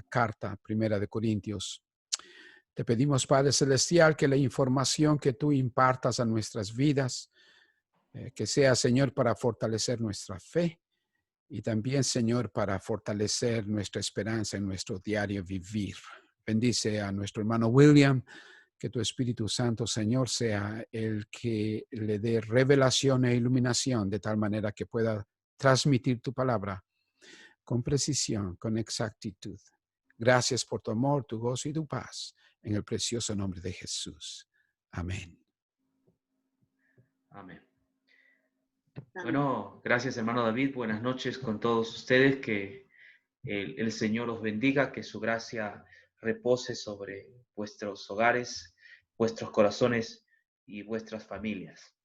carta, Primera de Corintios. Te pedimos, Padre Celestial, que la información que tú impartas a nuestras vidas, que sea, Señor, para fortalecer nuestra fe y también, Señor, para fortalecer nuestra esperanza en nuestro diario vivir. Bendice a nuestro hermano William, que tu Espíritu Santo, Señor, sea el que le dé revelación e iluminación de tal manera que pueda transmitir tu palabra con precisión, con exactitud. Gracias por tu amor, tu gozo y tu paz, en el precioso nombre de Jesús. Amén. Amén. Bueno, gracias hermano David, buenas noches con todos ustedes, que el Señor os bendiga, que su gracia repose sobre vuestros hogares, vuestros corazones y vuestras familias.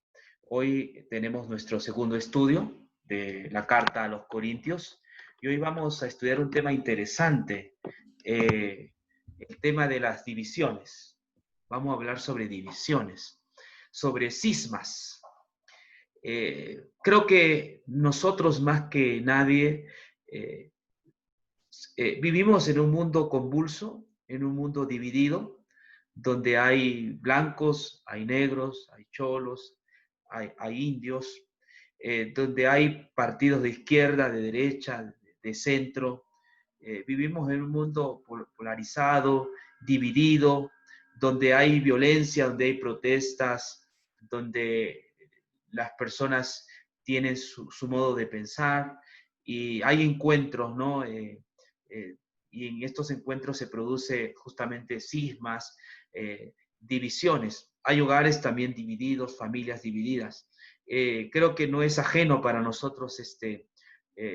Hoy tenemos nuestro segundo estudio de la carta a los Corintios y hoy vamos a estudiar un tema interesante, el tema de las divisiones. Vamos a hablar sobre divisiones, sobre cismas. Creo que nosotros más que nadie vivimos en un mundo convulso, en un mundo dividido, donde hay blancos, hay negros, hay cholos, hay indios, donde hay partidos de izquierda, de derecha, de centro. Vivimos en un mundo polarizado, dividido, donde hay violencia, donde hay protestas, donde las personas tienen su modo de pensar y hay encuentros, ¿no? Y en estos encuentros se produce justamente cismas, divisiones. Hay hogares también divididos, familias divididas. Creo que no es ajeno para nosotros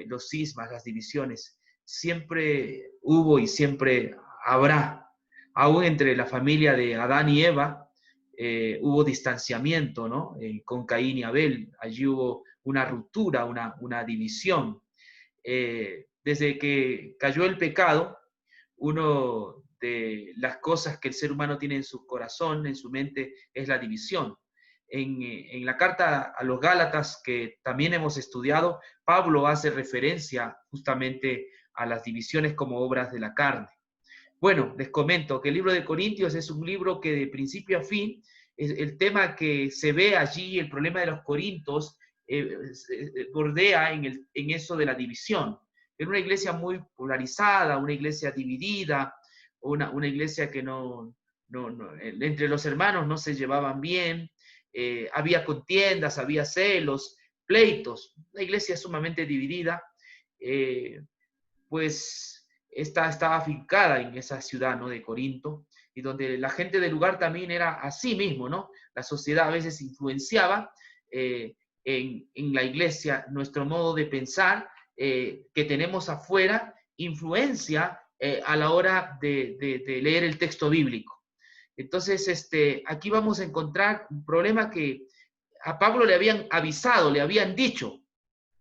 los cismas, las divisiones. Siempre hubo y siempre habrá. Aún entre la familia de Adán y Eva hubo distanciamiento, ¿no? Con Caín y Abel. Allí hubo una ruptura, una división. Desde que cayó el pecado, una de las cosas que el ser humano tiene en su corazón, en su mente, es la división. En la carta a los Gálatas, que también hemos estudiado, Pablo hace referencia justamente a las divisiones como obras de la carne. Bueno, les comento que el libro de Corintios es un libro que de principio a fin, el tema que se ve allí, el problema de los corintios, bordea en eso de la división. Era una iglesia muy polarizada, una iglesia dividida, una iglesia que entre los hermanos no se llevaban bien, había contiendas, había celos, pleitos, una iglesia sumamente dividida, pues estaba afincada en esa ciudad, ¿no?, de Corinto, y donde la gente del lugar también era así mismo, ¿no? La sociedad a veces influenciaba en la iglesia, nuestro modo de pensar que tenemos afuera, influencia a la hora de leer el texto bíblico. Entonces, aquí vamos a encontrar un problema que a Pablo le habían avisado, le habían dicho,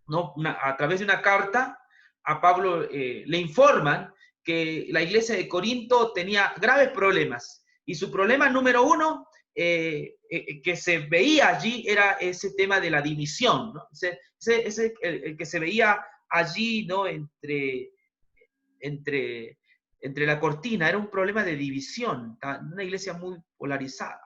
¿no? A través de una carta, a Pablo le informan que la iglesia de Corinto tenía graves problemas. Y su problema número uno que se veía allí era ese tema de la división, ¿no? El que se veía allí, ¿no?, entre la cortina, era un problema de división, una iglesia muy polarizada.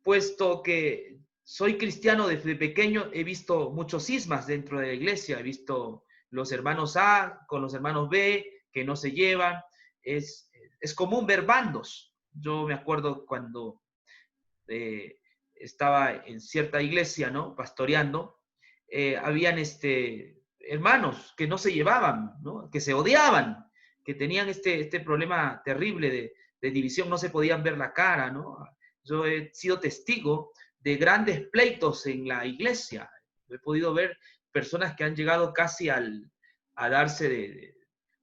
Puesto que soy cristiano desde pequeño, he visto muchos cismas dentro de la iglesia, he visto los hermanos A con los hermanos B que no se llevan, es común ver bandos. Yo me acuerdo cuando estaba en cierta iglesia, ¿no?, pastoreando, habían hermanos que no se llevaban, ¿no?, que se odiaban, que tenían este problema terrible de división, no se podían ver la cara, ¿no? Yo he sido testigo de grandes pleitos en la iglesia. He podido ver personas que han llegado casi a darse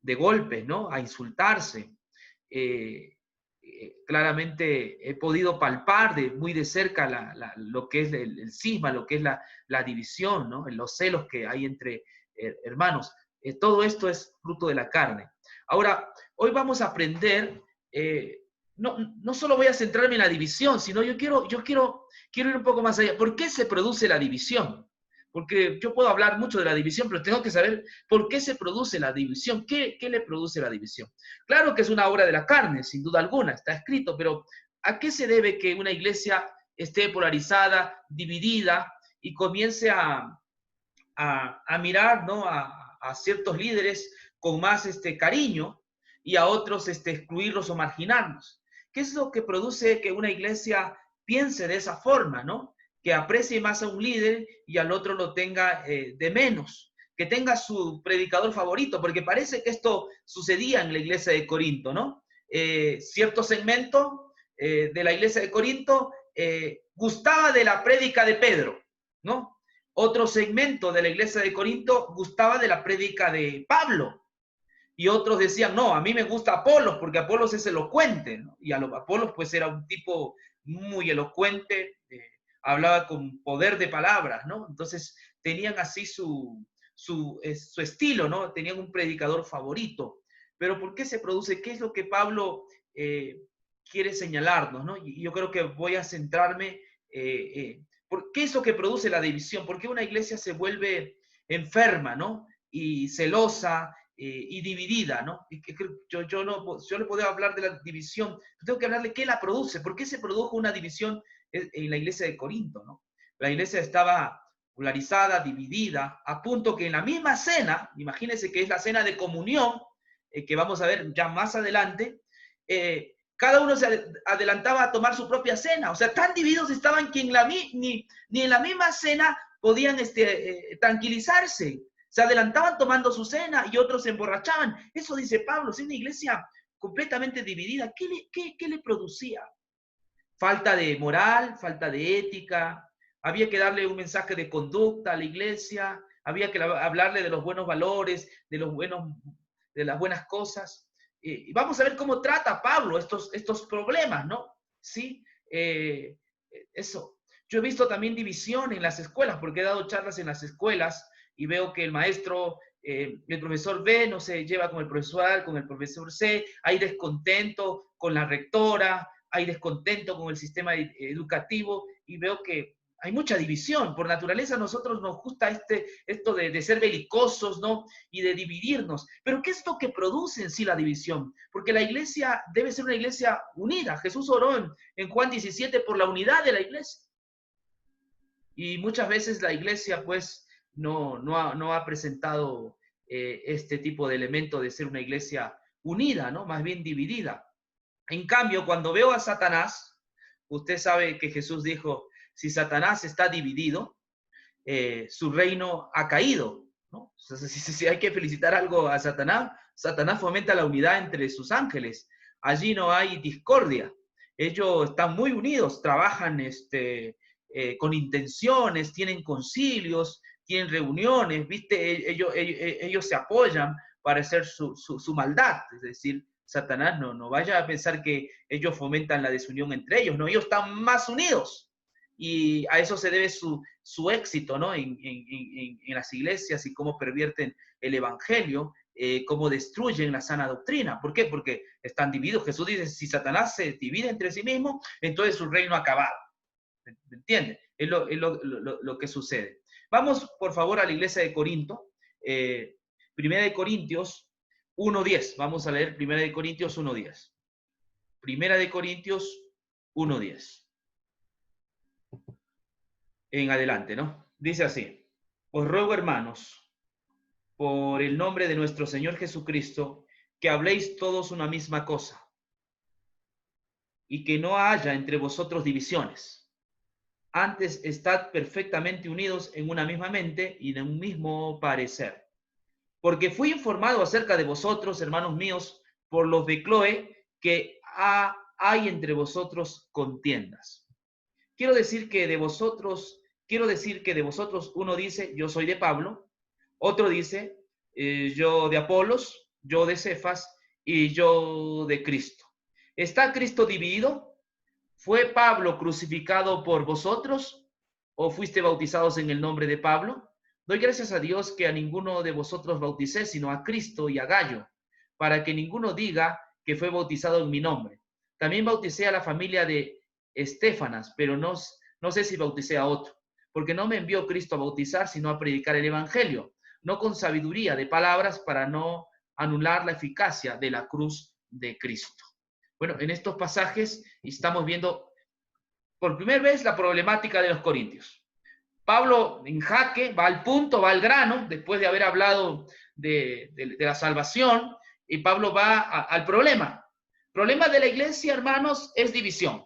de golpes, ¿no?, a insultarse. Claramente he podido palpar muy de cerca lo que es el cisma, lo que es la división, ¿no?, los celos que hay entre hermanos. Todo esto es fruto de la carne. Ahora, hoy vamos a aprender, no solo voy a centrarme en la división, sino yo quiero ir un poco más allá. ¿Por qué se produce la división? porque yo puedo hablar mucho de la división, pero tengo que saber por qué se produce la división, qué le produce la división. Claro que es una obra de la carne, sin duda alguna, está escrito, pero ¿a qué se debe que una iglesia esté polarizada, dividida y comience a mirar, ¿no?, a ciertos líderes con más cariño y a otros excluirlos o marginarlos? ¿Qué es lo que produce que una iglesia piense de esa forma, ¿no? Que aprecie más a un líder y al otro lo tenga de menos, que tenga su predicador favorito, porque parece que esto sucedía en la iglesia de Corinto, ¿no? Cierto segmento de la iglesia de Corinto gustaba de la prédica de Pedro, ¿no? Otro segmento de la iglesia de Corinto gustaba de la prédica de Pablo. Y otros decían, no, a mí me gusta Apolos, porque Apolos es elocuente, ¿no? Y Apolos pues era un tipo muy elocuente, hablaba con poder de palabras, ¿no? Entonces tenían así su estilo, ¿no? Tenían un predicador favorito. Pero ¿por qué se produce? ¿Qué es lo que Pablo quiere señalarnos, ¿no? Y yo creo que voy a centrarme, ¿por qué es lo que produce la división? ¿Por qué una iglesia se vuelve enferma, ¿no? Y celosa, y dividida, ¿no? Y que yo le puedo hablar de la división, tengo que hablarle qué la produce, por qué se produjo una división en la iglesia de Corinto, ¿no? La iglesia estaba polarizada, dividida, a punto que en la misma cena, imagínense que es la cena de comunión, que vamos a ver ya más adelante, cada uno se adelantaba a tomar su propia cena, o sea, tan divididos estaban que ni en la misma cena podían tranquilizarse. Se adelantaban tomando su cena y otros se emborrachaban. Eso dice Pablo, es una iglesia completamente dividida. ¿Qué le producía? Falta de moral, falta de ética. Había que darle un mensaje de conducta a la iglesia. Había que hablarle de los buenos valores, de las buenas cosas. Y vamos a ver cómo trata Pablo estos problemas, ¿no? Sí, eso. Yo he visto también división en las escuelas, porque he dado charlas en las escuelas y veo que el maestro, el profesor B no se lleva con el profesor A, con el profesor C, hay descontento con la rectora, hay descontento con el sistema educativo y veo que hay mucha división. Por naturaleza a nosotros nos gusta esto de ser belicosos, ¿no? Y de dividirnos. Pero ¿qué es lo que produce en sí la división? Porque la iglesia debe ser una iglesia unida. Jesús oró en Juan 17 por la unidad de la iglesia. Y muchas veces la iglesia, pues, no ha presentado este tipo de elemento de ser una iglesia unida, ¿no? Más bien dividida. En cambio, cuando veo a Satanás, usted sabe que Jesús dijo, si Satanás está dividido, su reino ha caído, ¿no? O sea, si hay que felicitar algo a Satanás, Satanás fomenta la unidad entre sus ángeles. Allí no hay discordia. Ellos están muy unidos, trabajan con intenciones, tienen concilios, tienen reuniones, ¿viste? Ellos se apoyan para hacer su maldad. Es decir, Satanás no vaya a pensar que ellos fomentan la desunión entre ellos, no, ellos están más unidos. Y a eso se debe su éxito, ¿no? En las iglesias y cómo pervierten el evangelio, cómo destruyen la sana doctrina. ¿Por qué? Porque están divididos. Jesús dice, si Satanás se divide entre sí mismo, entonces su reino ha acabado. ¿Me entiende? Es lo que sucede. Vamos, por favor, a la iglesia de Corinto. Primera de Corintios 1:10. Vamos a leer Primera de Corintios 1:10. Primera de Corintios 1:10. En adelante, ¿no? Dice así: os ruego, hermanos, por el nombre de nuestro Señor Jesucristo, que habléis todos una misma cosa y que no haya entre vosotros divisiones. Antes, estad perfectamente unidos en una misma mente y en un mismo parecer. Porque fui informado acerca de vosotros, hermanos míos, por los de Cloé, que hay entre vosotros contiendas. Quiero decir que de vosotros uno dice, yo soy de Pablo, otro dice, yo de Apolos, yo de Cefas y yo de Cristo. ¿Está Cristo dividido? ¿Fue Pablo crucificado por vosotros o fuiste bautizados en el nombre de Pablo? Doy gracias a Dios que a ninguno de vosotros bauticé, sino a Cristo y a Gallo, para que ninguno diga que fue bautizado en mi nombre. También bauticé a la familia de Estéfanas, pero no sé si bauticé a otro. porque no me envió Cristo a bautizar, sino a predicar el evangelio, no con sabiduría de palabras para no anular la eficacia de la cruz de Cristo. Bueno, en estos pasajes estamos viendo por primera vez la problemática de los corintios. Pablo en jaque, va al punto, va al grano, después de haber hablado de la salvación, y Pablo va al problema. El problema de la iglesia, hermanos, es división.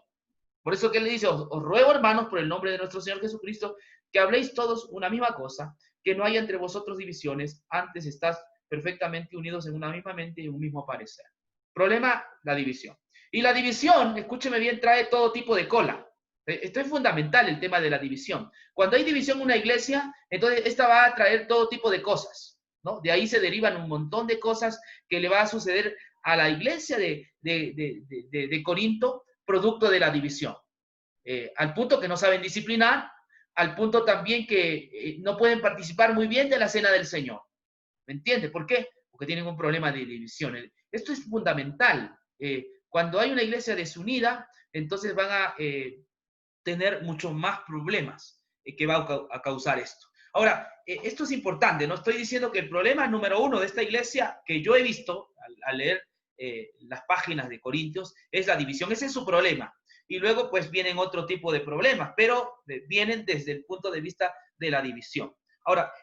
Por eso que él le dice, os ruego, hermanos, por el nombre de nuestro Señor Jesucristo, que habléis todos una misma cosa, que no haya entre vosotros divisiones, antes estás perfectamente unidos en una misma mente y un mismo parecer. Problema, la división. Y la división, escúcheme bien, trae todo tipo de cola. Esto es fundamental, el tema de la división. Cuando hay división en una iglesia, entonces esta va a traer todo tipo de cosas, ¿no? De ahí se derivan un montón de cosas que le va a suceder a la iglesia de Corinto, producto de la división. Al punto que no saben disciplinar, al punto también que no pueden participar muy bien de la cena del Señor. ¿Me entiende? ¿Por qué? Porque tienen un problema de división. Esto es fundamental. Cuando hay una iglesia desunida, entonces van a tener muchos más problemas que va a causar esto. Ahora, esto es importante, no estoy diciendo que el problema número uno de esta iglesia que yo he visto al leer las páginas de Corintios es la división, ese es su problema. Y luego pues vienen otro tipo de problemas, pero vienen desde el punto de vista de la división. Ahora,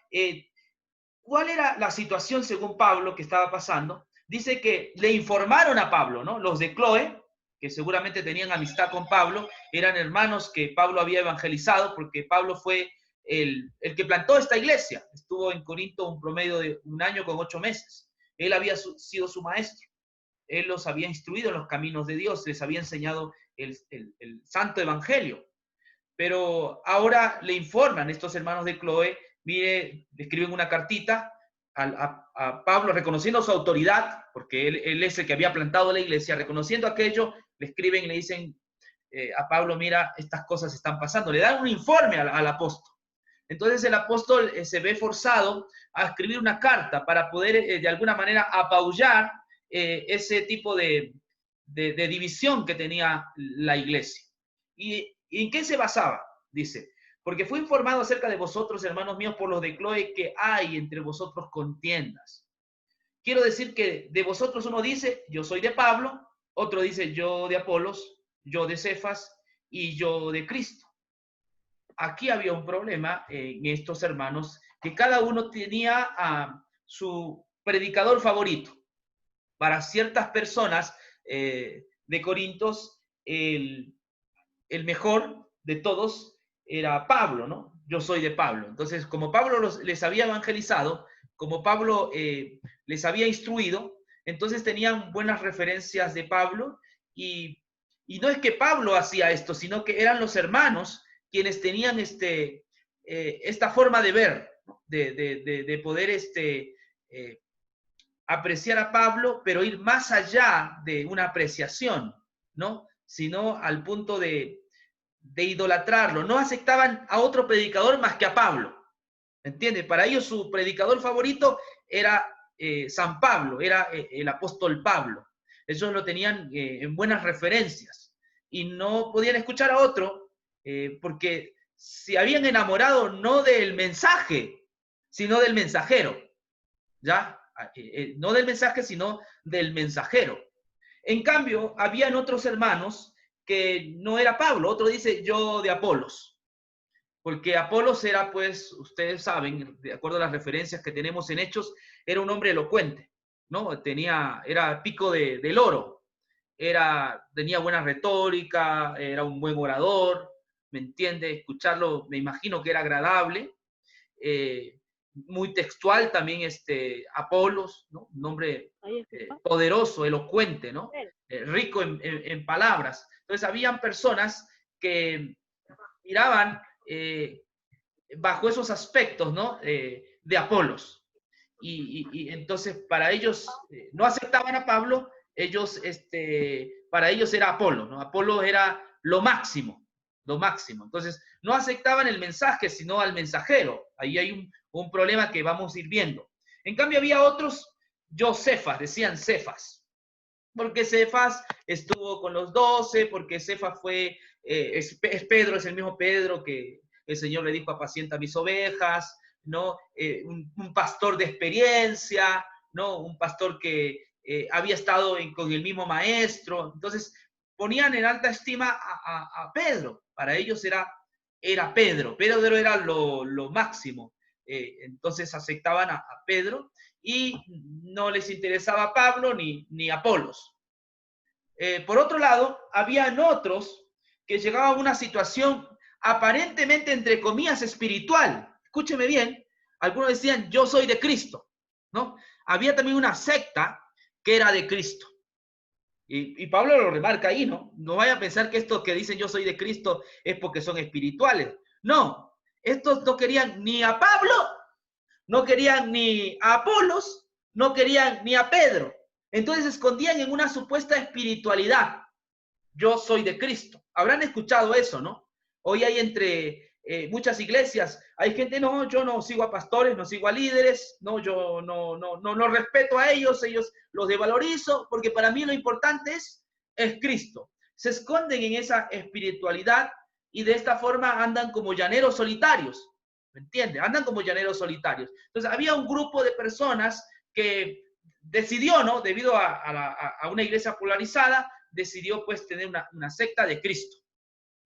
¿cuál era la situación según Pablo que estaba pasando? Dice que le informaron a Pablo, ¿no? Los de Cloé, que seguramente tenían amistad con Pablo, eran hermanos que Pablo había evangelizado, porque Pablo fue el que plantó esta iglesia. Estuvo en Corinto un promedio de 1 año con 8 meses. Él había sido su maestro. Él los había instruido en los caminos de Dios, les había enseñado el santo evangelio. Pero ahora le informan estos hermanos de Cloé, mire, le escriben una cartita a Pablo reconociendo su autoridad, porque él es el que había plantado la iglesia, reconociendo aquello, le escriben y le dicen a Pablo, mira, estas cosas están pasando. Le dan un informe al apóstol. Entonces el apóstol se ve forzado a escribir una carta para poder de alguna manera apabullar ese tipo de división que tenía la iglesia. ¿Y en qué se basaba? Dice, porque fui informado acerca de vosotros, hermanos míos, por los de Cloé, que hay entre vosotros contiendas. Quiero decir que de vosotros uno dice, yo soy de Pablo, otro dice, yo de Apolos, yo de Cefas y yo de Cristo. Aquí había un problema en estos hermanos, que cada uno tenía a su predicador favorito. Para ciertas personas de Corintios, el mejor de todos era Pablo, ¿no? Yo soy de Pablo. Entonces, como Pablo les había evangelizado, como Pablo les había instruido, entonces tenían buenas referencias de Pablo y no es que Pablo hacía esto, sino que eran los hermanos quienes tenían esta forma de ver, ¿no? de poder apreciar a Pablo, pero ir más allá de una apreciación, ¿no? Sino al punto de idolatrarlo. No aceptaban a otro predicador más que a Pablo. ¿Entiende? Para ellos su predicador favorito era San Pablo, era el apóstol Pablo. Ellos lo tenían en buenas referencias y no podían escuchar a otro porque se habían enamorado no del mensaje, sino del mensajero. ¿Ya? No del mensaje, sino del mensajero. En cambio, habían otros hermanos que no era Pablo, otro dice yo de Apolos, porque Apolos era, pues, ustedes saben, de acuerdo a las referencias que tenemos en Hechos, era un hombre elocuente, ¿no? Era pico del oro, tenía buena retórica, era un buen orador, ¿me entiende? Escucharlo, me imagino que era agradable, muy textual también Apolos, ¿no? Un hombre poderoso, elocuente, ¿no? Rico en palabras. Entonces habían personas que miraban bajo esos aspectos, ¿no? De Apolos. Y entonces para ellos no aceptaban a Pablo, para ellos era Apolo, ¿no? Apolo era lo máximo, lo máximo. Entonces no aceptaban el mensaje, sino al mensajero. Ahí hay un problema que vamos a ir viendo. En cambio había otros, Cefas, decían Cefas, porque Cefas estuvo con los 12, porque Cefas fue, es Pedro, es el mismo Pedro que el Señor le dijo, apacienta mis ovejas, ¿no? Un pastor de experiencia, ¿no? Un pastor que había estado con el mismo maestro. Entonces ponían en alta estima a Pedro. Para ellos era Pedro. Pedro era lo máximo. Entonces aceptaban a Pedro y no les interesaba Pablo ni Apolos. Por otro lado, habían otros que llegaban a una situación aparentemente, entre comillas, espiritual. Escúcheme bien, algunos decían, yo soy de Cristo, ¿no? Había también una secta que era de Cristo. Y Pablo lo remarca ahí, ¿no? No vaya a pensar que estos que dicen yo soy de Cristo es porque son espirituales. No, estos no querían ni a Pablo, no querían ni a Apolos, no querían ni a Pedro. Entonces se escondían en una supuesta espiritualidad. Yo soy de Cristo. Habrán escuchado eso, ¿no? Hoy hay entre muchas iglesias, hay gente, no, yo no sigo a pastores, no sigo a líderes, no, yo no respeto a ellos los devalorizo, porque para mí lo importante es Cristo. Se esconden en esa espiritualidad y de esta forma andan como llaneros solitarios, ¿me entiende? Andan como llaneros solitarios. Entonces había un grupo de personas que decidió, ¿no? Debido a una iglesia polarizada, decidió pues tener una secta de Cristo,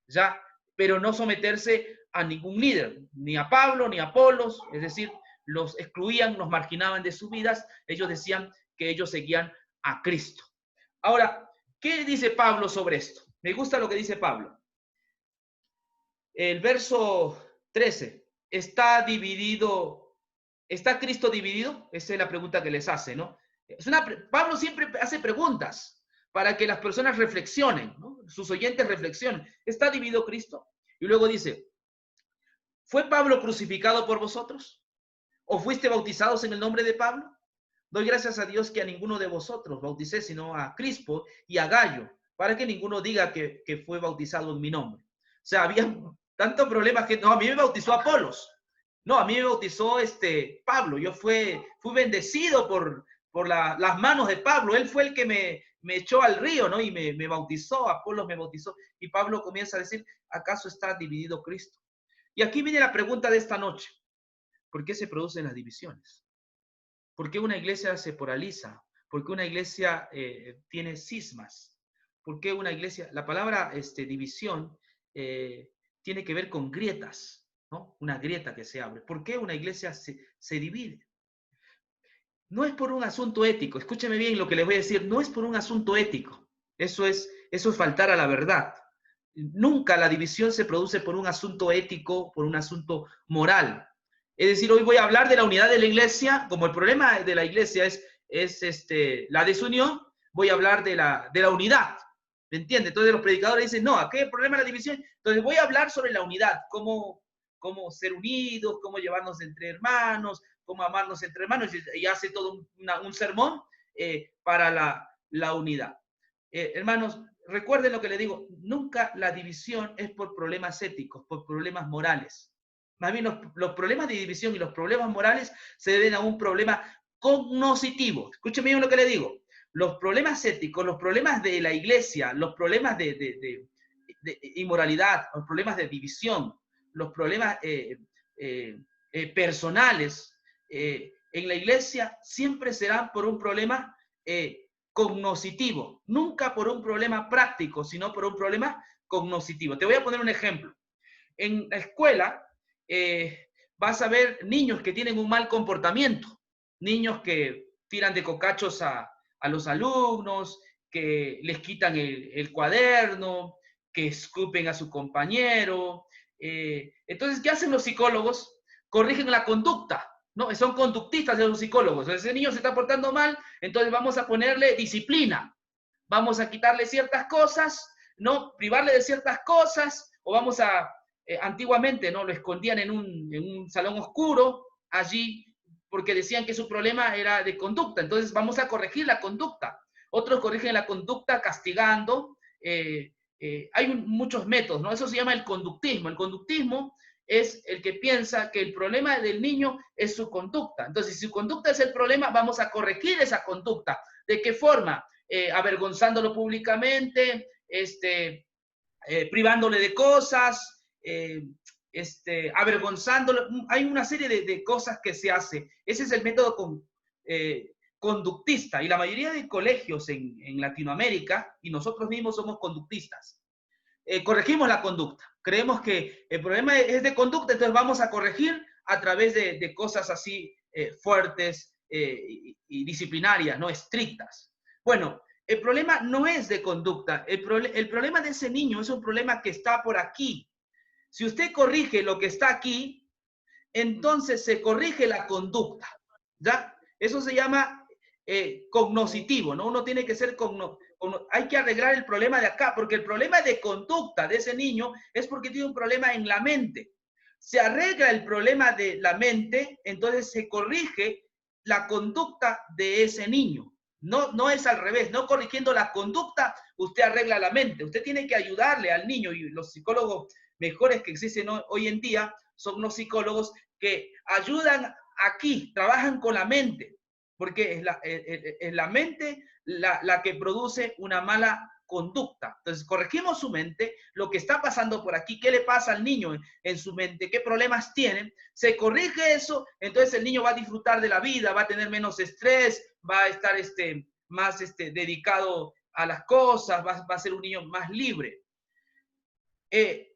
¿ya? Pero no someterse a ningún líder, ni a Pablo, ni a Apolos, es decir, los excluían, los marginaban de sus vidas, ellos decían que ellos seguían a Cristo. Ahora, ¿qué dice Pablo sobre esto? Me gusta lo que dice Pablo. El verso 13, ¿está Cristo dividido? Esa es la pregunta que les hace, ¿no? Pablo siempre hace preguntas para que las personas reflexionen, ¿no? Sus oyentes reflexionen. ¿Está dividido Cristo? Y luego dice, ¿fue Pablo crucificado por vosotros? ¿O fuiste bautizados en el nombre de Pablo? Doy gracias a Dios que a ninguno de vosotros bauticé, sino a Crispo y a Gallo, para que ninguno diga que fue bautizado en mi nombre. O sea, había tantos problemas que, no, a mí me bautizó Apolos. No, a mí me bautizó Pablo. Yo fui bendecido por las manos de Pablo. Él fue el que me echó al río, ¿no? Y me bautizó, Apolos me bautizó. Y Pablo comienza a decir, ¿acaso está dividido Cristo? Y aquí viene la pregunta de esta noche. ¿Por qué se producen las divisiones? ¿Por qué una iglesia se polariza? ¿Por qué una iglesia tiene cismas? ¿Por qué una iglesia, la palabra división tiene que ver con grietas, ¿no? Una grieta que se abre. ¿Por qué una iglesia se divide? No es por un asunto ético, escúcheme bien lo que les voy a decir, no es por un asunto ético, eso es faltar a la verdad. Nunca la división se produce por un asunto ético, por un asunto moral. Es decir, hoy voy a hablar de la unidad de la iglesia, como el problema de la iglesia es la desunión, voy a hablar de la unidad, ¿me entiende? Entonces los predicadores dicen, no, ¿a qué problema la división? Entonces voy a hablar sobre la unidad, cómo ser unidos, cómo llevarnos entre hermanos, cómo amarnos entre hermanos, y hace todo un sermón para la unidad. Hermanos, recuerden lo que les digo, nunca la división es por problemas éticos, por problemas morales. Más bien los problemas de división y los problemas morales se deben a un problema cognoscitivo. Escúcheme bien lo que le digo. Los problemas éticos, los problemas de la iglesia, los problemas de inmoralidad, los problemas de división, los problemas personales en la iglesia siempre serán por un problema cognoscitivo, nunca por un problema práctico, sino por un problema cognoscitivo. Te voy a poner un ejemplo. En la escuela vas a ver niños que tienen un mal comportamiento, niños que tiran de cocachos a los alumnos, que les quitan el cuaderno, que escupen a su compañero. Entonces, ¿qué hacen los psicólogos? Corrigen la conducta, ¿no? Son conductistas de los psicólogos. Ese niño se está portando mal, entonces vamos a ponerle disciplina. Vamos a quitarle ciertas cosas, ¿no? Privarle de ciertas cosas, o vamos a, antiguamente, ¿no? Lo escondían en un salón oscuro, allí, porque decían que su problema era de conducta. Entonces vamos a corregir la conducta. Otros corrigen la conducta castigando. Hay muchos métodos, ¿no? Eso se llama el conductismo. El conductismo es el que piensa que el problema del niño es su conducta. Entonces, si su conducta es el problema, vamos a corregir esa conducta. ¿De qué forma? Avergonzándolo públicamente, privándole de cosas, avergonzándolo. Hay una serie de cosas que se hace. Ese es el método conductista. Y la mayoría de colegios en Latinoamérica, y nosotros mismos somos conductistas, corregimos la conducta. Creemos que el problema es de conducta, entonces vamos a corregir a través de cosas así fuertes y disciplinarias, no estrictas. Bueno, el problema no es de conducta. El problema de ese niño es un problema que está por aquí. Si usted corrige lo que está aquí, entonces se corrige la conducta, ¿ya? Eso se llama cognoscitivo, ¿no? Uno tiene que ser hay que arreglar el problema de acá, porque el problema de conducta de ese niño es porque tiene un problema en la mente. Se arregla el problema de la mente, entonces se corrige la conducta de ese niño. No es al revés, no corrigiendo la conducta, usted arregla la mente. Usted tiene que ayudarle al niño, y los psicólogos mejores que existen hoy en día son los psicólogos que ayudan aquí, trabajan con la mente, porque es la mente la que produce una mala conducta. Entonces, corregimos su mente, lo que está pasando por aquí, qué le pasa al niño en su mente, qué problemas tiene, se corrige eso, entonces el niño va a disfrutar de la vida, va a tener menos estrés, va a estar más dedicado a las cosas, va a ser un niño más libre.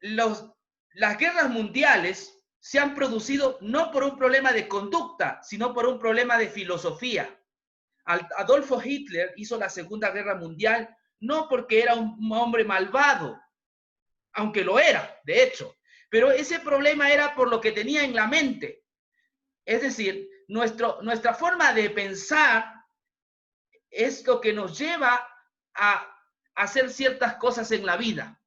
Las guerras mundiales se han producido no por un problema de conducta, sino por un problema de filosofía. Adolfo Hitler hizo la Segunda Guerra Mundial no porque era un hombre malvado, aunque lo era, de hecho, pero ese problema era por lo que tenía en la mente. Es decir, nuestra forma de pensar es lo que nos lleva a hacer ciertas cosas en la vida,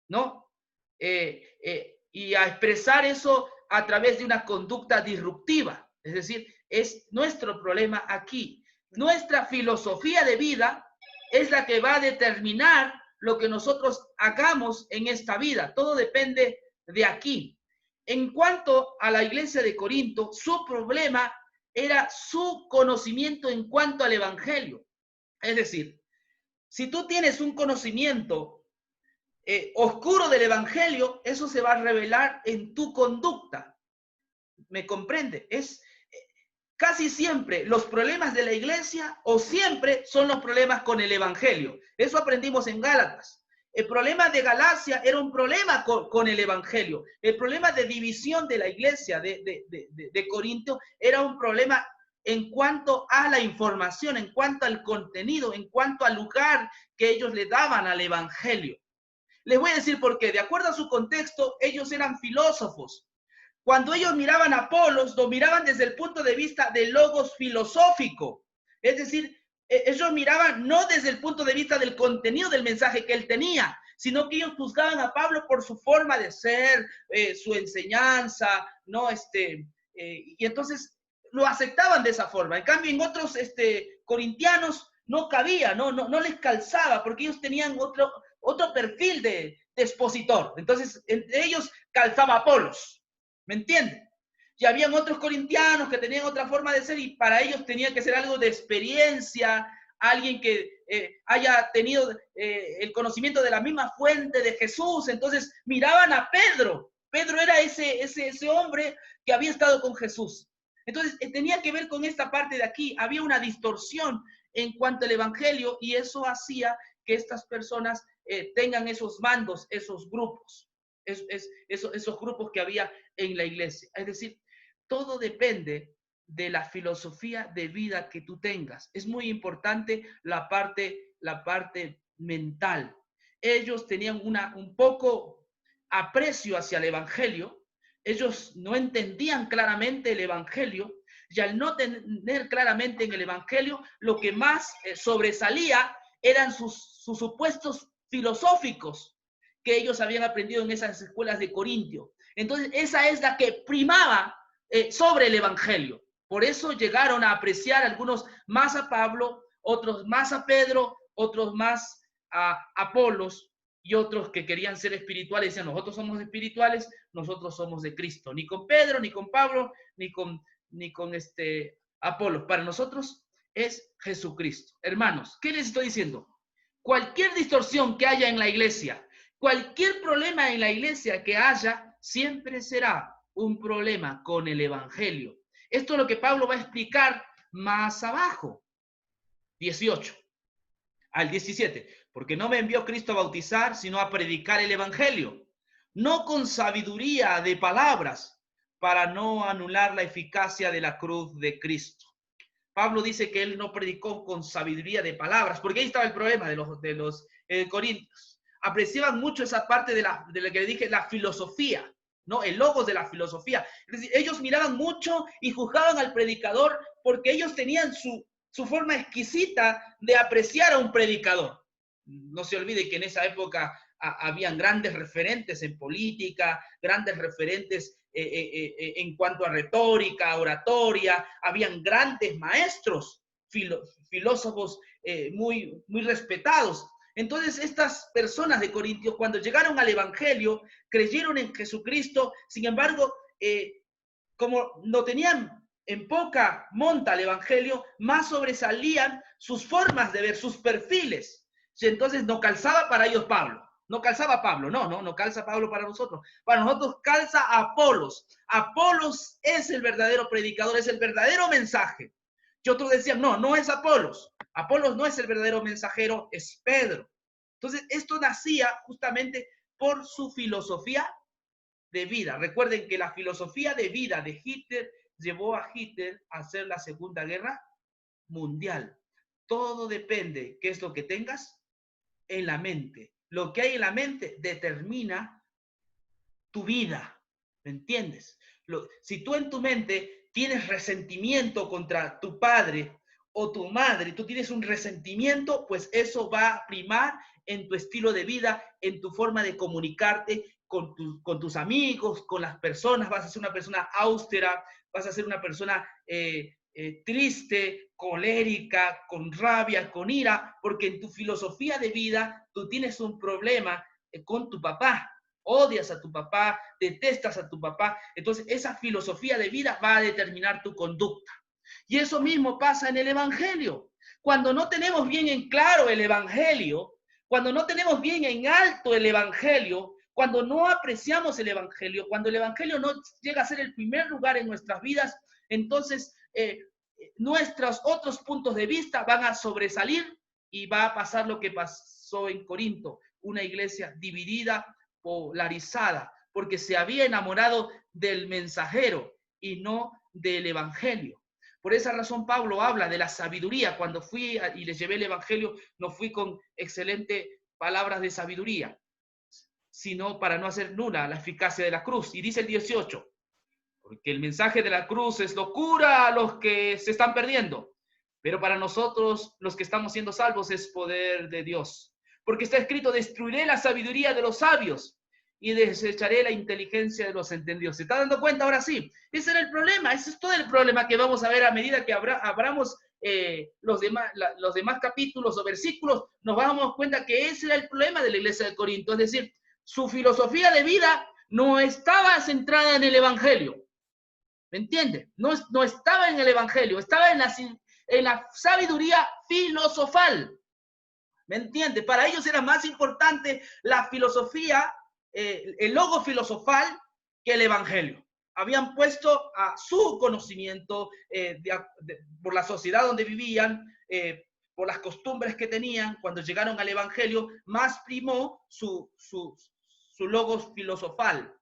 ¿no? Y a expresar eso a través de una conducta disruptiva. Es decir, es nuestro problema aquí. Nuestra filosofía de vida es la que va a determinar lo que nosotros hagamos en esta vida. Todo depende de aquí. En cuanto a la iglesia de Corinto, su problema era su conocimiento en cuanto al evangelio. Es decir, si tú tienes un conocimiento oscuro del evangelio, eso se va a revelar en tu conducta. ¿Me comprende? Casi siempre los problemas de la iglesia o siempre son los problemas con el evangelio. Eso aprendimos en Gálatas. El problema de Galacia era un problema con el evangelio. El problema de división de la iglesia de Corinto era un problema en cuanto a la información, en cuanto al contenido, en cuanto al lugar que ellos le daban al evangelio. Les voy a decir por qué. De acuerdo a su contexto, ellos eran filósofos. Cuando ellos miraban a Apolos, lo miraban desde el punto de vista del logos filosófico. Es decir, ellos miraban no desde el punto de vista del contenido del mensaje que él tenía, sino que ellos juzgaban a Pablo por su forma de ser, su enseñanza, ¿no? Y entonces lo aceptaban de esa forma. En cambio, en otros corintianos no cabía, no les calzaba, porque ellos tenían otro perfil de expositor. Entonces, entre ellos calzaba Apolos. ¿Me entienden? Y habían otros corintianos que tenían otra forma de ser y para ellos tenía que ser algo de experiencia, alguien que haya tenido el conocimiento de la misma fuente de Jesús. Entonces miraban a Pedro. Pedro era ese hombre que había estado con Jesús. Entonces tenía que ver con esta parte de aquí. Había una distorsión en cuanto al evangelio y eso hacía que estas personas tengan esos mandos, esos grupos. Esos grupos que había en la iglesia. Es decir, todo depende de la filosofía de vida que tú tengas. Es muy importante la parte mental. Ellos tenían un poco aprecio hacia el evangelio. Ellos no entendían claramente el evangelio y al no tener claramente en el evangelio, lo que más sobresalía eran sus supuestos filosóficos que ellos habían aprendido en esas escuelas de Corintio. Entonces, esa es la que primaba sobre el evangelio. Por eso llegaron a apreciar algunos más a Pablo, otros más a Pedro, otros más a Apolos y otros que querían ser espirituales. Decían, nosotros somos espirituales, nosotros somos de Cristo. Ni con Pedro, ni con Pablo, ni con Apolos. Para nosotros es Jesucristo. Hermanos, ¿qué les estoy diciendo? Cualquier distorsión que haya en la iglesia, cualquier problema en la iglesia que haya, siempre será un problema con el evangelio. Esto es lo que Pablo va a explicar más abajo, 18 al 17. Porque no me envió Cristo a bautizar, sino a predicar el evangelio, no con sabiduría de palabras, para no anular la eficacia de la cruz de Cristo. Pablo dice que él no predicó con sabiduría de palabras, porque ahí estaba el problema de los corintios. Apreciaban mucho esa parte de la que le dije, la filosofía, ¿no? El logos de la filosofía. Es decir, ellos miraban mucho y juzgaban al predicador porque ellos tenían su forma exquisita de apreciar a un predicador. No se olvide que en esa época habían grandes referentes en política, grandes referentes en cuanto a retórica, oratoria, habían grandes maestros, filósofos muy respetados. Entonces estas personas de Corintios, cuando llegaron al Evangelio, creyeron en Jesucristo. Sin embargo, como no tenían en poca monta el Evangelio, más sobresalían sus formas de ver, sus perfiles. Y entonces no calzaba para ellos Pablo. No calzaba Pablo, no calza Pablo para nosotros. Para nosotros calza Apolos. Apolos es el verdadero predicador, es el verdadero mensaje. Y otros decían, no es Apolos. Apolos no es el verdadero mensajero, es Pedro. Entonces, esto nacía justamente por su filosofía de vida. Recuerden que la filosofía de vida de Hitler llevó a Hitler a hacer la Segunda Guerra Mundial. Todo depende, ¿qué es lo que tengas? En la mente. Lo que hay en la mente determina tu vida. ¿Me entiendes? Si tú en tu mente tienes resentimiento contra tu padre o tu madre, tú tienes un resentimiento, pues eso va a primar en tu estilo de vida, en tu forma de comunicarte con tus amigos, con las personas. Vas a ser una persona austera, vas a ser una persona triste, colérica, con rabia, con ira, porque en tu filosofía de vida tú tienes un problema con tu papá. Odias a tu papá, detestas a tu papá. Entonces esa filosofía de vida va a determinar tu conducta. Y eso mismo pasa en el Evangelio. Cuando no tenemos bien en claro el Evangelio, cuando no tenemos bien en alto el Evangelio, cuando no apreciamos el Evangelio, cuando el Evangelio no llega a ser el primer lugar en nuestras vidas, entonces nuestros otros puntos de vista van a sobresalir y va a pasar lo que pasó en Corinto, una iglesia dividida, polarizada, porque se había enamorado del mensajero y no del Evangelio. Por esa razón Pablo habla de la sabiduría. Cuando fui y les llevé el Evangelio, no fui con excelentes palabras de sabiduría, sino para no hacer nula la eficacia de la cruz. Y dice el 18, porque el mensaje de la cruz es locura a los que se están perdiendo, pero para nosotros, los que estamos siendo salvos, es poder de Dios. Porque está escrito, destruiré la sabiduría de los sabios y desecharé la inteligencia de los entendidos. ¿Se está dando cuenta ahora sí? Ese era el problema, ese es todo el problema que vamos a ver a medida que abramos los demás capítulos o versículos. Nos damos cuenta que ese era el problema de la iglesia de Corinto. Es decir, su filosofía de vida no estaba centrada en el Evangelio. ¿Me entiende? No estaba en el Evangelio, estaba en la sabiduría filosofal. ¿Me entiende? Para ellos era más importante la filosofía, el logo filosofal, que el Evangelio. Habían puesto a su conocimiento por la sociedad donde vivían, por las costumbres que tenían. Cuando llegaron al Evangelio, más primó su logo filosofal.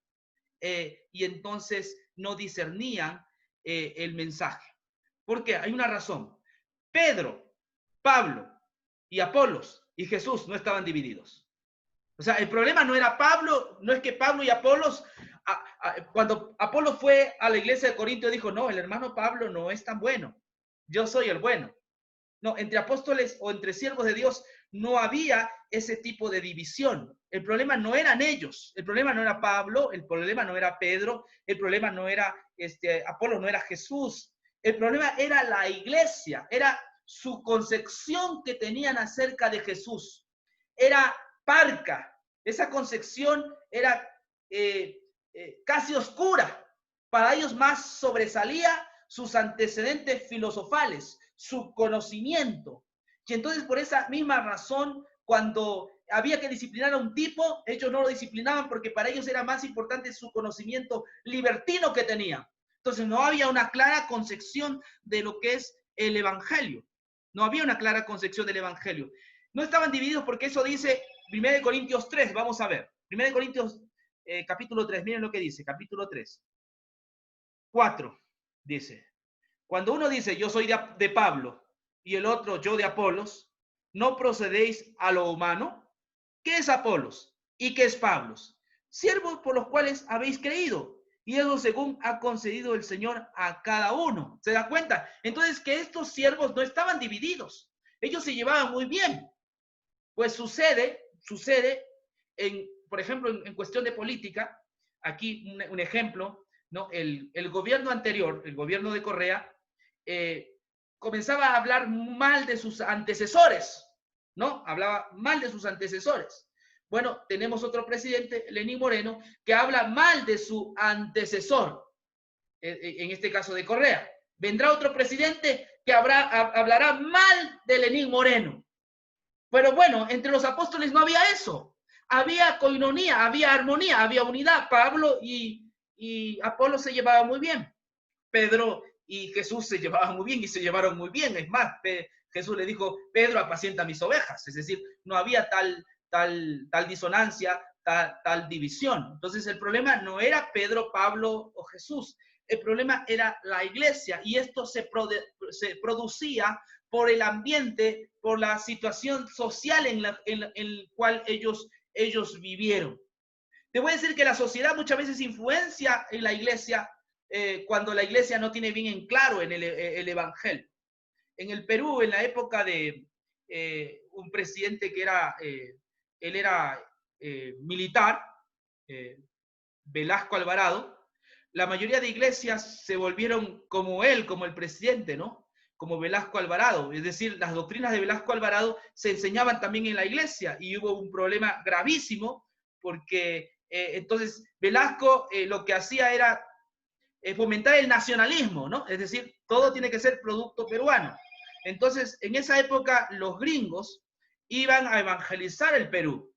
Y entonces no discernían el mensaje. ¿Por qué? Hay una razón. Pedro, Pablo y Apolos y Jesús no estaban divididos. O sea, el problema no era Pablo, no es que Pablo y Apolos, cuando Apolos fue a la iglesia de Corinto, dijo, no, el hermano Pablo no es tan bueno, yo soy el bueno. No, entre apóstoles o entre siervos de Dios no había ese tipo de división. El problema no eran ellos, el problema no era Pablo, el problema no era Pedro, el problema no era Apolo, no era Jesús. El problema era la iglesia, era su concepción que tenían acerca de Jesús. Era parca, esa concepción era casi oscura. Para ellos más sobresalía sus antecedentes filosofales, su conocimiento. Y entonces por esa misma razón, cuando había que disciplinar a un tipo, ellos no lo disciplinaban porque para ellos era más importante su conocimiento libertino que tenían. Entonces no había una clara concepción de lo que es el evangelio. No había una clara concepción del evangelio. No estaban divididos porque eso dice 1 Corintios 3, vamos a ver. 1 Corintios capítulo 3, miren lo que dice, capítulo 3. 4, dice. Cuando uno dice yo soy de Pablo y el otro yo de Apolos, ¿no procedéis a lo humano? ¿Qué es Apolos? ¿Y qué es Pablo? Siervos por los cuales habéis creído, y eso según ha concedido el Señor a cada uno. ¿Se da cuenta? Entonces que estos siervos no estaban divididos. Ellos se llevaban muy bien. Pues sucede por ejemplo, en cuestión de política, aquí un ejemplo, ¿no? El gobierno anterior, el gobierno de Correa, comenzaba a hablar mal de sus antecesores, ¿no? Hablaba mal de sus antecesores. Bueno, tenemos otro presidente, Lenín Moreno, que habla mal de su antecesor, en este caso de Correa. Vendrá otro presidente que hablará mal de Lenín Moreno. Pero bueno, entre los apóstoles no había eso. Había coinonía, había armonía, había unidad. Pablo y Apolo se llevaban muy bien. Pedro y Jesús se llevaban muy bien y se llevaron muy bien. Es más, Jesús le dijo, Pedro, apacienta mis ovejas. Es decir, no había tal disonancia, tal división. Entonces el problema no era Pedro, Pablo o Jesús. El problema era la iglesia y esto se producía por el ambiente, por la situación social en la cual ellos vivieron. Te voy a decir que la sociedad muchas veces influencia en la iglesia cuando la iglesia no tiene bien en claro en el evangelio. En el Perú, en la época de un presidente que él era militar, Velasco Alvarado, la mayoría de iglesias se volvieron como él, como el presidente, ¿no? Como Velasco Alvarado. Es decir, las doctrinas de Velasco Alvarado se enseñaban también en la iglesia y hubo un problema gravísimo porque entonces Velasco lo que hacía era fomentar el nacionalismo, ¿no? Es decir, todo tiene que ser producto peruano. Entonces, en esa época, los gringos iban a evangelizar el Perú.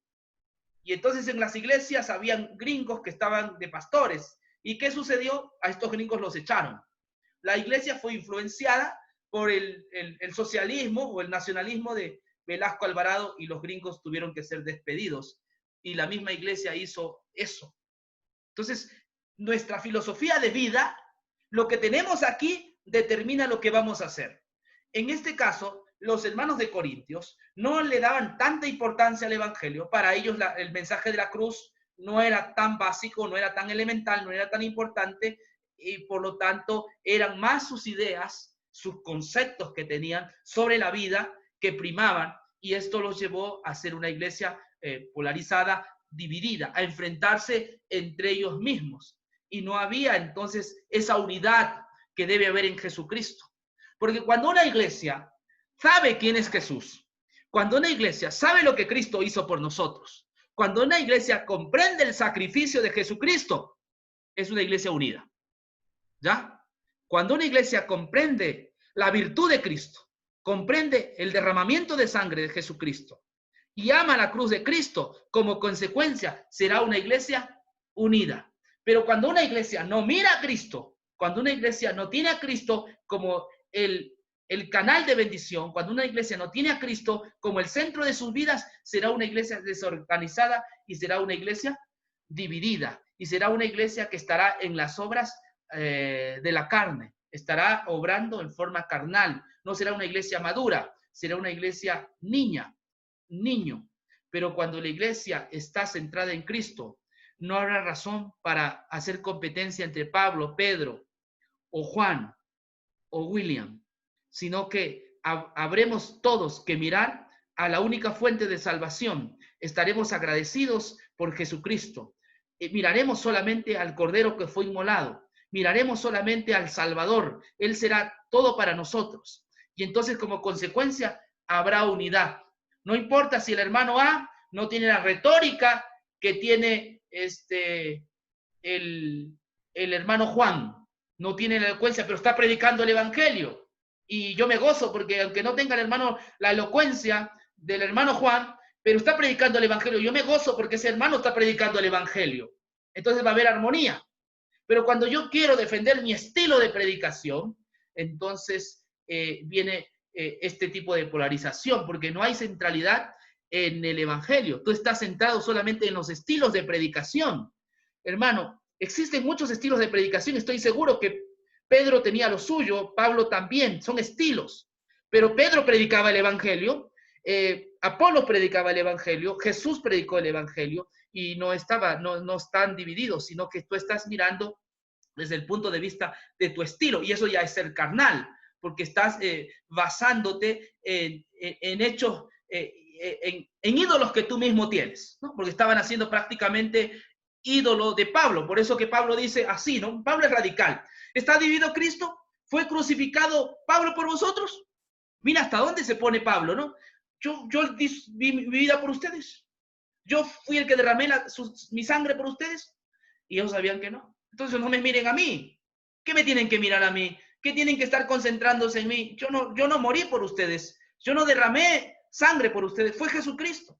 Y entonces en las iglesias habían gringos que estaban de pastores. ¿Y qué sucedió? A estos gringos los echaron. La iglesia fue influenciada por el socialismo o el nacionalismo de Velasco Alvarado y los gringos tuvieron que ser despedidos. Y la misma iglesia hizo eso. Entonces, nuestra filosofía de vida, lo que tenemos aquí, determina lo que vamos a hacer. En este caso, los hermanos de Corintios no le daban tanta importancia al evangelio. Para ellos el mensaje de la cruz no era tan básico, no era tan elemental, no era tan importante y por lo tanto eran más sus ideas, sus conceptos que tenían sobre la vida que primaban y esto los llevó a ser una iglesia polarizada, dividida, a enfrentarse entre ellos mismos. Y no había entonces esa unidad que debe haber en Jesucristo. Porque cuando una iglesia sabe quién es Jesús, cuando una iglesia sabe lo que Cristo hizo por nosotros, cuando una iglesia comprende el sacrificio de Jesucristo, es una iglesia unida. ¿Ya? Cuando una iglesia comprende la virtud de Cristo, comprende el derramamiento de sangre de Jesucristo y ama la cruz de Cristo, como consecuencia será una iglesia unida. Pero cuando una iglesia no mira a Cristo, cuando una iglesia no tiene a Cristo como el canal de bendición, cuando una iglesia no tiene a Cristo como el centro de sus vidas, será una iglesia desorganizada y será una iglesia dividida. Y será una iglesia que estará en las obras de la carne, estará obrando en forma carnal. No será una iglesia madura, será una iglesia niño. Pero cuando la iglesia está centrada en Cristo, no habrá razón para hacer competencia entre Pablo, Pedro o Juan o William, sino que habremos todos que mirar a la única fuente de salvación. Estaremos agradecidos por Jesucristo. Miraremos solamente al Cordero que fue inmolado. Miraremos solamente al Salvador. Él será todo para nosotros. Y entonces, como consecuencia, habrá unidad. No importa si el hermano A no tiene la retórica que tiene el hermano Juan. No tiene la elocuencia, pero está predicando el evangelio. Y yo me gozo porque aunque no tenga el hermano la elocuencia del hermano Juan, pero está predicando el evangelio. Yo me gozo porque ese hermano está predicando el evangelio. Entonces va a haber armonía. Pero cuando yo quiero defender mi estilo de predicación, entonces viene este tipo de polarización, porque no hay centralidad en el evangelio. Tú estás centrado solamente en los estilos de predicación. Hermano, existen muchos estilos de predicación. Estoy seguro que Pedro tenía lo suyo, Pablo también, son estilos. Pero Pedro predicaba el evangelio, Apolo predicaba el evangelio, Jesús predicó el evangelio, y no están divididos, sino que tú estás mirando desde el punto de vista de tu estilo, y eso ya es ser carnal, porque estás basándote en hechos, en ídolos que tú mismo tienes, ¿no? Porque estaban haciendo prácticamente ídolo de Pablo, por eso que Pablo dice así, ¿no? Pablo es radical. ¿Está dividido Cristo? ¿Fue crucificado Pablo por vosotros? Mira hasta dónde se pone Pablo, ¿no? Yo di mi vida por ustedes. Yo fui el que derramé mi sangre por ustedes. Y ellos sabían que no. Entonces no me miren a mí. ¿Qué me tienen que mirar a mí? ¿Qué tienen que estar concentrándose en mí? Yo no morí por ustedes. Yo no derramé sangre por ustedes. Fue Jesucristo.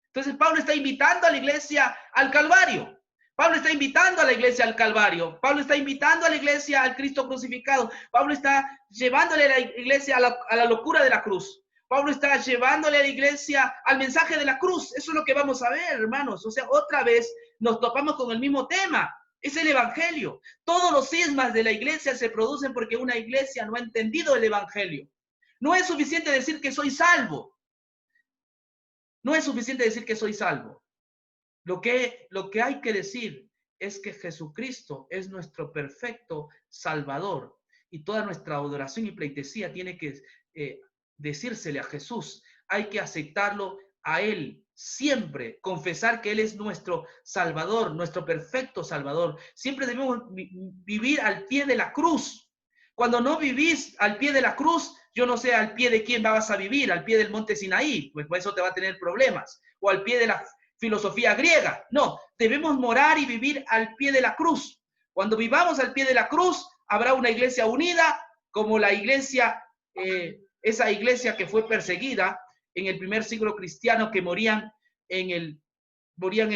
Entonces Pablo está invitando a la iglesia al Calvario. Pablo está invitando a la iglesia al Calvario. Pablo está invitando a la iglesia al Cristo crucificado. Pablo está llevándole a la iglesia a la locura de la cruz. Pablo está llevándole a la iglesia al mensaje de la cruz. Eso es lo que vamos a ver, hermanos. O sea, otra vez nos topamos con el mismo tema. Es el evangelio. Todos los cismas de la iglesia se producen porque una iglesia no ha entendido el evangelio. No es suficiente decir que soy salvo. No es suficiente decir que soy salvo. Lo que hay que decir es que Jesucristo es nuestro perfecto Salvador, y toda nuestra adoración y pleitesía tiene que decírsele a Jesús. Hay que aceptarlo a Él siempre, confesar que Él es nuestro Salvador, nuestro perfecto Salvador. Siempre debemos vivir al pie de la cruz. Cuando no vivís al pie de la cruz, yo no sé al pie de quién vas a vivir, al pie del monte Sinaí, pues por eso te va a tener problemas, o al pie de la filosofía griega. No, debemos morar y vivir al pie de la cruz. Cuando vivamos al pie de la cruz, habrá una iglesia unida, como la iglesia, esa iglesia que fue perseguida en el primer siglo cristiano, que morían en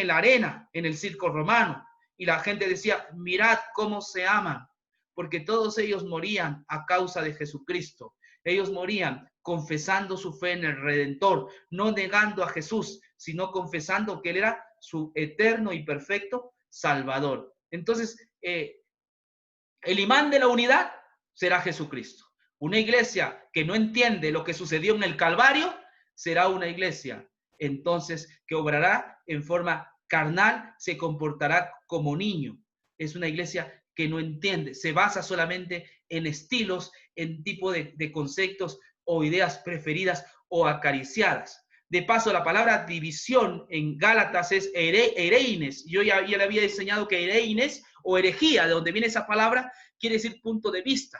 la arena, en el circo romano. Y la gente decía, mirad cómo se aman, porque todos ellos morían a causa de Jesucristo. Ellos morían confesando su fe en el Redentor, no negando a Jesús, sino confesando que Él era su eterno y perfecto Salvador. Entonces, el imán de la unidad será Jesucristo. Una iglesia que no entiende lo que sucedió en el Calvario será una iglesia, entonces, que obrará en forma carnal, se comportará como niño. Es una iglesia que no entiende, se basa solamente en estilos, en tipo de conceptos o ideas preferidas o acariciadas. De paso, la palabra división en Gálatas es ereines. Yo ya le había enseñado que ereines o herejía, de donde viene esa palabra, quiere decir punto de vista.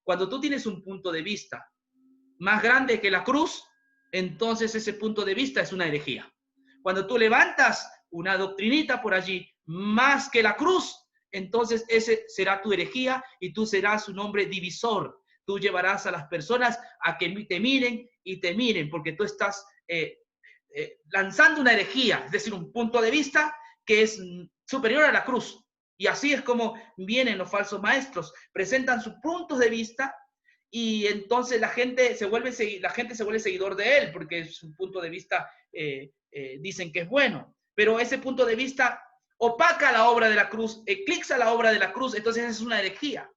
Cuando tú tienes un punto de vista más grande que la cruz, entonces ese punto de vista es una herejía. Cuando tú levantas una doctrinita por allí más que la cruz, entonces ese será tu herejía y tú serás un hombre divisor. Tú llevarás a las personas a que te miren y te miren, porque tú estás lanzando una herejía, es decir, un punto de vista que es superior a la cruz. Y así es como vienen los falsos maestros, presentan sus puntos de vista y entonces la gente se vuelve seguidor de él, porque su punto de vista dicen que es bueno, pero ese punto de vista opaca la obra de la cruz, eclipsa la obra de la cruz, entonces es una herejía.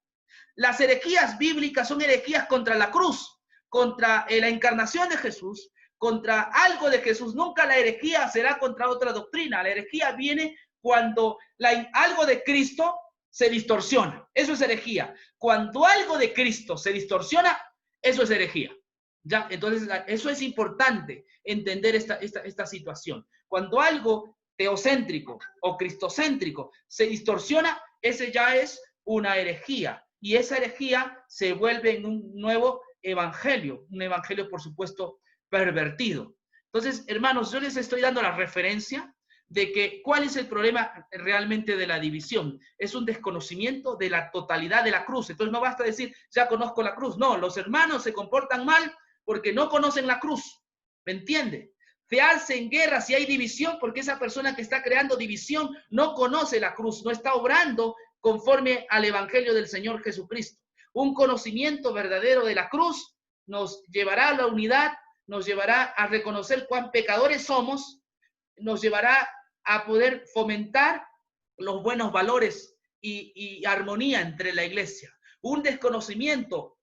Las herejías bíblicas son herejías contra la cruz, contra la encarnación de Jesús, contra algo de Jesús. Nunca la herejía será contra otra doctrina. La herejía viene cuando algo de Cristo se distorsiona. Eso es herejía. Cuando algo de Cristo se distorsiona, eso es herejía. ¿Ya? Entonces, eso es importante, entender esta situación. Cuando algo teocéntrico o cristocéntrico se distorsiona, ese ya es una herejía. Y esa herejía se vuelve en un nuevo evangelio, un evangelio, por supuesto, pervertido. Entonces, hermanos, yo les estoy dando la referencia de que cuál es el problema realmente de la división. Es un desconocimiento de la totalidad de la cruz. Entonces no basta decir, ya conozco la cruz. No, los hermanos se comportan mal porque no conocen la cruz. ¿Me entiende? se alce en guerra si hay división, porque esa persona que está creando división no conoce la cruz, no está obrando conforme al evangelio del Señor Jesucristo. Un conocimiento verdadero de la cruz nos llevará a la unidad, nos llevará a reconocer cuán pecadores somos, nos llevará a poder fomentar los buenos valores y armonía entre la iglesia. Un desconocimiento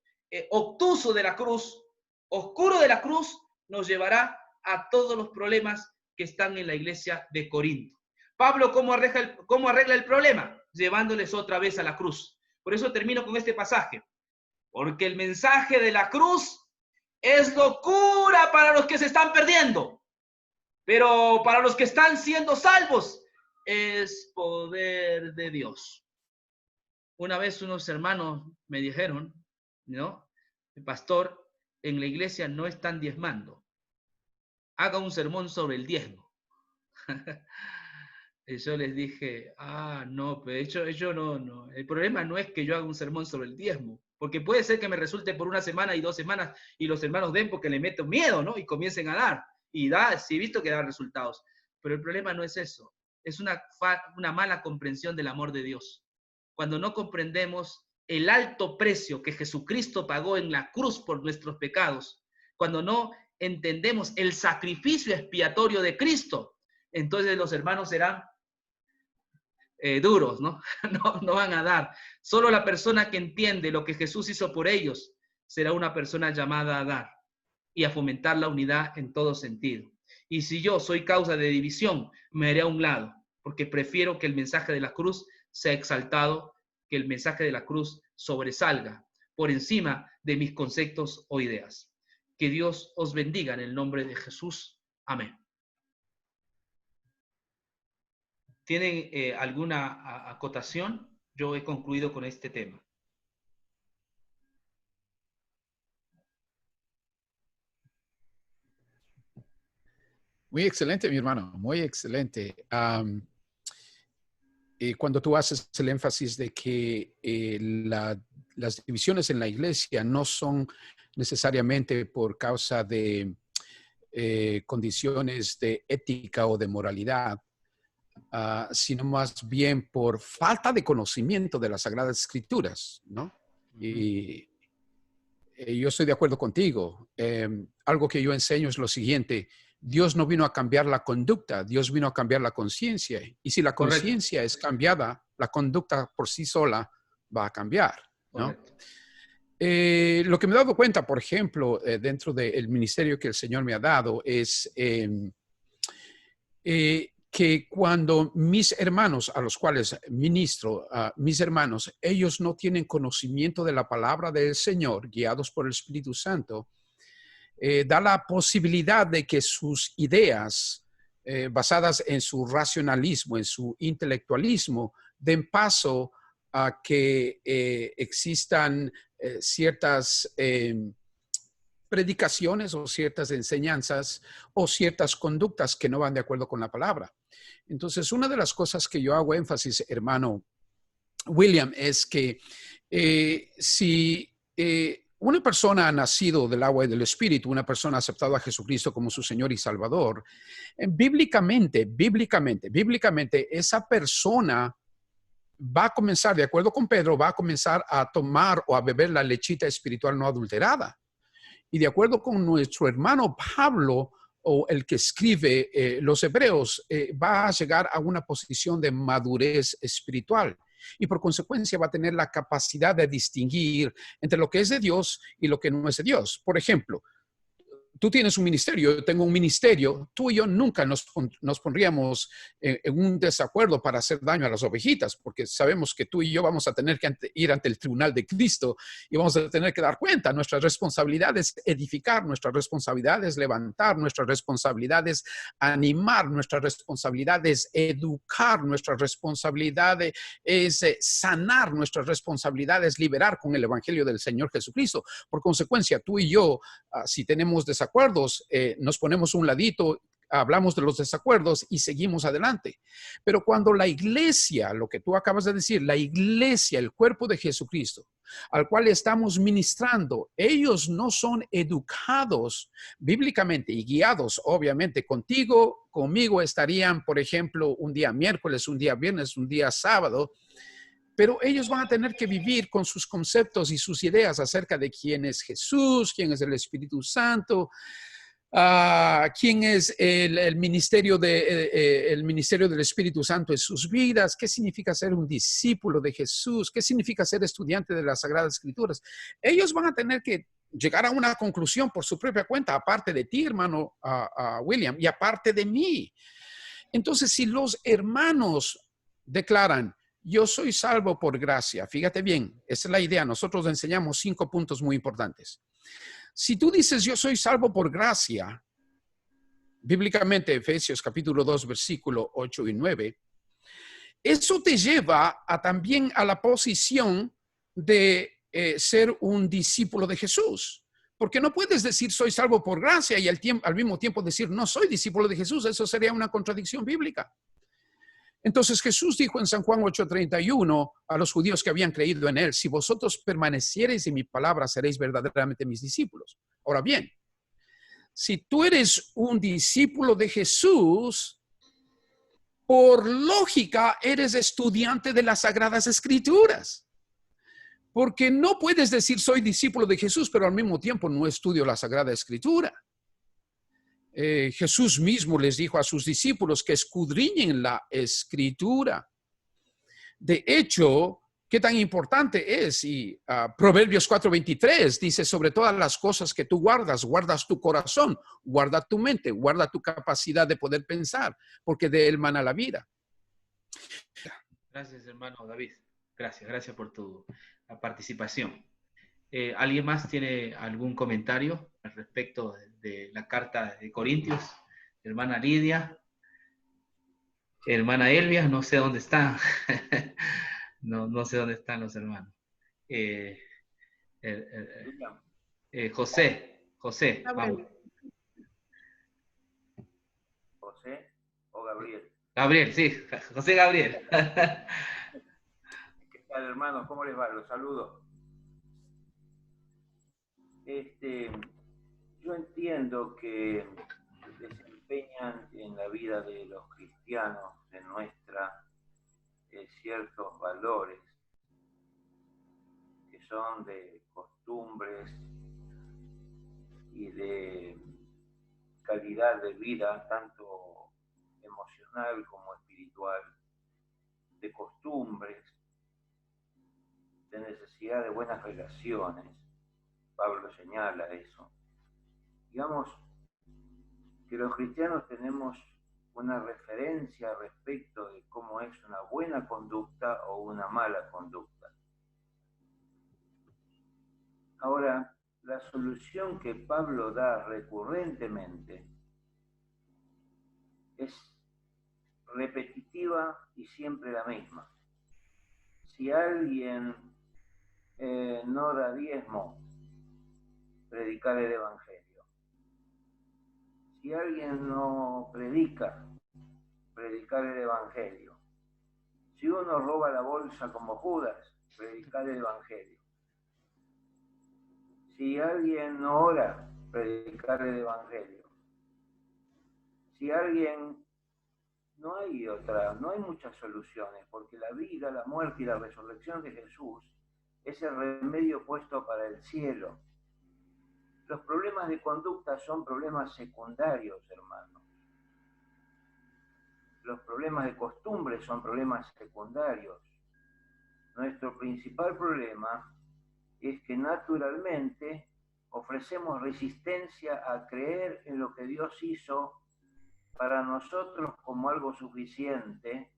obtuso de la cruz, oscuro de la cruz, nos llevará a todos los problemas que están en la iglesia de Corinto. Pablo, ¿cómo arregla el problema? Llevándoles otra vez a la cruz. Por eso termino con este pasaje. Porque el mensaje de la cruz es locura para los que se están perdiendo, pero para los que están siendo salvos es poder de Dios. Una vez unos hermanos me dijeron, ¿no? El pastor, en la iglesia no están diezmando. Haga un sermón sobre el diezmo. Y yo les dije, no, pero yo no. El problema no es que yo haga un sermón sobre el diezmo, porque puede ser que me resulte por una semana y 2 semanas y los hermanos den porque le meto miedo, ¿no? Y comiencen a dar. Y sí he visto que da resultados. Pero el problema no es eso. Es una mala comprensión del amor de Dios. Cuando no comprendemos el alto precio que Jesucristo pagó en la cruz por nuestros pecados, cuando no entendemos el sacrificio expiatorio de Cristo, entonces los hermanos serán duros, ¿no? No van a dar. Solo la persona que entiende lo que Jesús hizo por ellos será una persona llamada a dar y a fomentar la unidad en todo sentido. Y si yo soy causa de división, me haré a un lado, porque prefiero que el mensaje de la cruz sea exaltado, que el mensaje de la cruz sobresalga por encima de mis conceptos o ideas. Que Dios os bendiga en el nombre de Jesús. Amén. ¿Tienen alguna acotación? Yo he concluido con este tema. Muy excelente, mi hermano, muy excelente. Cuando tú haces el énfasis de que las divisiones en la iglesia no son necesariamente por causa de condiciones de ética o de moralidad, sino más bien por falta de conocimiento de las Sagradas Escrituras, ¿no? Y yo estoy de acuerdo contigo. Algo que yo enseño es lo siguiente: Dios no vino a cambiar la conducta, Dios vino a cambiar la conciencia. Y si la conciencia es cambiada, la conducta por sí sola va a cambiar, ¿no? Lo que me he dado cuenta, por ejemplo, dentro del ministerio que el Señor me ha dado, es que cuando mis hermanos, a los cuales ministro, mis hermanos, ellos no tienen conocimiento de la palabra del Señor, guiados por el Espíritu Santo, da la posibilidad de que sus ideas basadas en su racionalismo, en su intelectualismo, den paso a que existan ciertas predicaciones o ciertas enseñanzas o ciertas conductas que no van de acuerdo con la palabra. Entonces, una de las cosas que yo hago énfasis, hermano William, es que si una persona ha nacido del agua y del Espíritu, una persona ha aceptado a Jesucristo como su Señor y Salvador, bíblicamente, esa persona va a comenzar, de acuerdo con Pedro, va a comenzar a tomar o a beber la lechita espiritual no adulterada. Y de acuerdo con nuestro hermano Pablo, o el que escribe los Hebreos, va a llegar a una posición de madurez espiritual. Y por consecuencia va a tener la capacidad de distinguir entre lo que es de Dios y lo que no es de Dios. Por ejemplo, tú tienes un ministerio, yo tengo un ministerio, tú y yo nunca nos pondríamos en un desacuerdo para hacer daño a las ovejitas, porque sabemos que tú y yo vamos a tener que ir ante el tribunal de Cristo y vamos a tener que dar cuenta. Nuestra responsabilidad es edificar, nuestra responsabilidad es levantar, nuestra responsabilidad es animar, nuestra responsabilidad es educar, nuestra responsabilidad es sanar, nuestra responsabilidad es liberar con el evangelio del Señor Jesucristo. Por consecuencia, tú y yo, si tenemos desacuerdos, nos ponemos un ladito, hablamos de los desacuerdos y seguimos adelante. Pero cuando la iglesia, lo que tú acabas de decir, la iglesia, el cuerpo de Jesucristo, al cual estamos ministrando, ellos no son educados bíblicamente y guiados, obviamente, contigo, conmigo estarían, por ejemplo, un día miércoles, un día viernes, un día sábado, pero ellos van a tener que vivir con sus conceptos y sus ideas acerca de quién es Jesús, quién es el Espíritu Santo, quién es el ministerio el ministerio del Espíritu Santo en sus vidas, qué significa ser un discípulo de Jesús, qué significa ser estudiante de las Sagradas Escrituras. Ellos van a tener que llegar a una conclusión por su propia cuenta, aparte de ti, hermano William, y aparte de mí. Entonces, si los hermanos declaran, yo soy salvo por gracia, fíjate bien, esa es la idea, nosotros enseñamos 5 puntos muy importantes. Si tú dices, yo soy salvo por gracia, bíblicamente, Efesios capítulo 2, versículo 8 y 9, eso te lleva también a la posición de ser un discípulo de Jesús. Porque no puedes decir soy salvo por gracia y al mismo tiempo decir no soy discípulo de Jesús. Eso sería una contradicción bíblica. Entonces Jesús dijo en San Juan 8:31 a los judíos que habían creído en él, si vosotros permaneciereis en mi palabra, seréis verdaderamente mis discípulos. Ahora bien, si tú eres un discípulo de Jesús, por lógica eres estudiante de las Sagradas Escrituras. Porque no puedes decir soy discípulo de Jesús, pero al mismo tiempo no estudio la Sagrada Escritura. Jesús mismo les dijo a sus discípulos que escudriñen la Escritura. De hecho, ¿qué tan importante es? Y Proverbios 4:23 dice, sobre todas las cosas que tú guardas, guardas tu corazón, guarda tu mente, guarda tu capacidad de poder pensar, porque de él mana la vida. Gracias, hermano David. Gracias por tu participación. ¿Alguien más tiene algún comentario al respecto de la carta de Corintios? Hermana Lidia, hermana Elvia, no sé dónde están. No sé dónde están los hermanos. José, vamos. ¿José o Gabriel? Gabriel, sí, José Gabriel. ¿Qué tal, hermanos? ¿Cómo les va? Los saludo. Yo entiendo que desempeñan en la vida de los cristianos, de nuestra, ciertos valores que son de costumbres y de calidad de vida, tanto emocional como espiritual, de costumbres, de necesidad de buenas relaciones. Pablo señala eso. Digamos que los cristianos tenemos una referencia respecto de cómo es una buena conducta o una mala conducta. Ahora, la solución que Pablo da recurrentemente es repetitiva y siempre la misma. Si alguien no da diezmo, predicar el evangelio. Si alguien no predica, predicar el evangelio. Si uno roba la bolsa como Judas, predicar el evangelio. Si alguien no ora, predicar el evangelio. Si alguien... No hay muchas soluciones, porque la vida, la muerte y la resurrección de Jesús es el remedio puesto para el cielo. Los problemas de conducta son problemas secundarios, hermanos. Los problemas de costumbre son problemas secundarios. Nuestro principal problema es que naturalmente ofrecemos resistencia a creer en lo que Dios hizo para nosotros como algo suficiente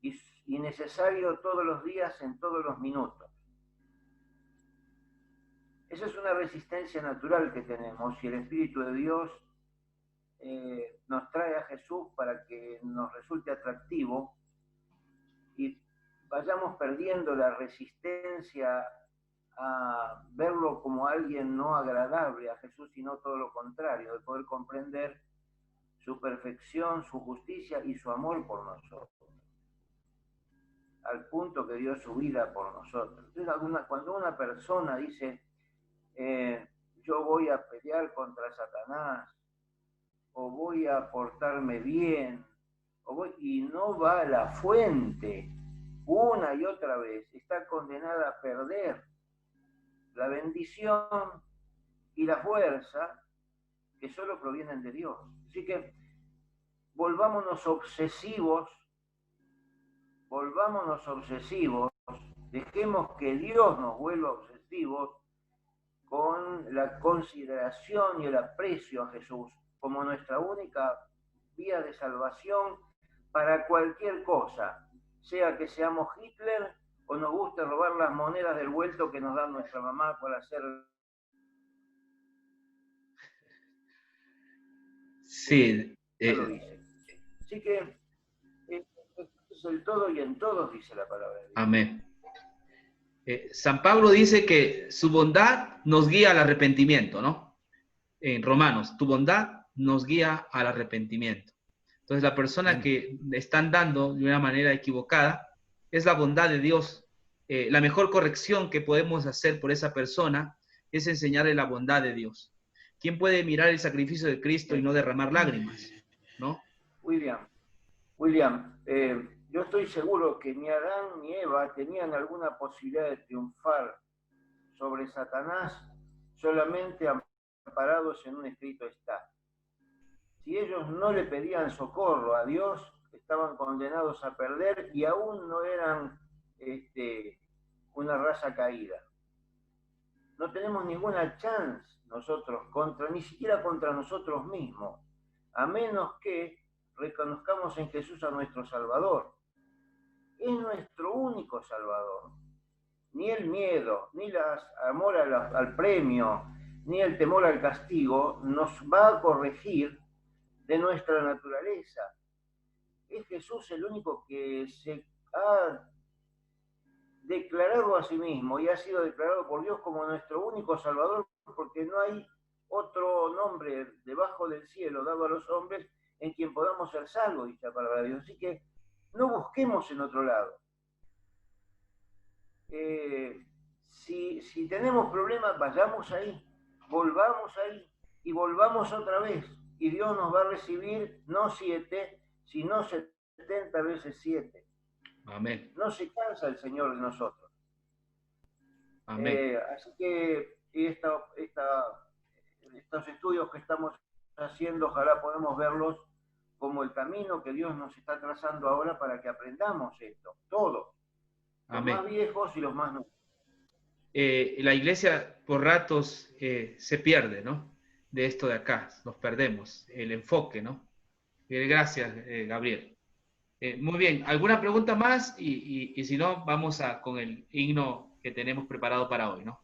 y necesario todos los días, en todos los minutos. Esa es una resistencia natural que tenemos y el Espíritu de Dios nos trae a Jesús para que nos resulte atractivo y vayamos perdiendo la resistencia a verlo como alguien no agradable a Jesús, sino todo lo contrario, de poder comprender su perfección, su justicia y su amor por nosotros. al punto que dio su vida por nosotros. Entonces, cuando una persona dice, yo voy a pelear contra Satanás, o voy a portarme bien, y no va a la fuente una y otra vez, está condenada a perder la bendición y la fuerza que solo provienen de Dios. Así que volvámonos obsesivos, dejemos que Dios nos vuelva obsesivos con la consideración y el aprecio a Jesús como nuestra única vía de salvación para cualquier cosa, sea que seamos Hitler o nos guste robar las monedas del vuelto que nos da nuestra mamá para hacer... Sí. Lo dice. Así que es el todo y en todos, dice la palabra de Dios. Amén. San Pablo dice que su bondad nos guía al arrepentimiento, ¿no? En Romanos, tu bondad nos guía al arrepentimiento. Entonces, la persona que están dando de una manera equivocada es la bondad de Dios. La mejor corrección que podemos hacer por esa persona es enseñarle la bondad de Dios. ¿Quién puede mirar el sacrificio de Cristo y no derramar lágrimas? ¿No? William, yo estoy seguro que ni Adán ni Eva tenían alguna posibilidad de triunfar sobre Satanás solamente amparados en un escrito está. Si ellos no le pedían socorro a Dios, estaban condenados a perder y aún no eran una raza caída. No tenemos ninguna chance nosotros ni siquiera contra nosotros mismos, a menos que reconozcamos en Jesús a nuestro Salvador. Es nuestro único Salvador. Ni el miedo, ni el amor al premio, ni el temor al castigo nos va a corregir de nuestra naturaleza. Es Jesús el único que se ha declarado a sí mismo y ha sido declarado por Dios como nuestro único Salvador, porque no hay otro nombre debajo del cielo dado a los hombres en quien podamos ser salvos, dice la palabra de Dios. Así que no busquemos en otro lado. Si tenemos problemas, vayamos ahí, volvamos ahí y volvamos otra vez. Y Dios nos va a recibir no 7, sino 70 veces 7. Amén. No se cansa el Señor de nosotros. Amén. Así que estos estudios que estamos haciendo, ojalá podamos verlos como el camino que Dios nos está trazando ahora para que aprendamos esto, todos, los más viejos y los más nuevos. La iglesia por ratos se pierde, ¿no? De esto de acá, nos perdemos, el enfoque, ¿no? Gracias, Gabriel. Muy bien, ¿alguna pregunta más? Y si no, vamos con el himno que tenemos preparado para hoy, ¿no?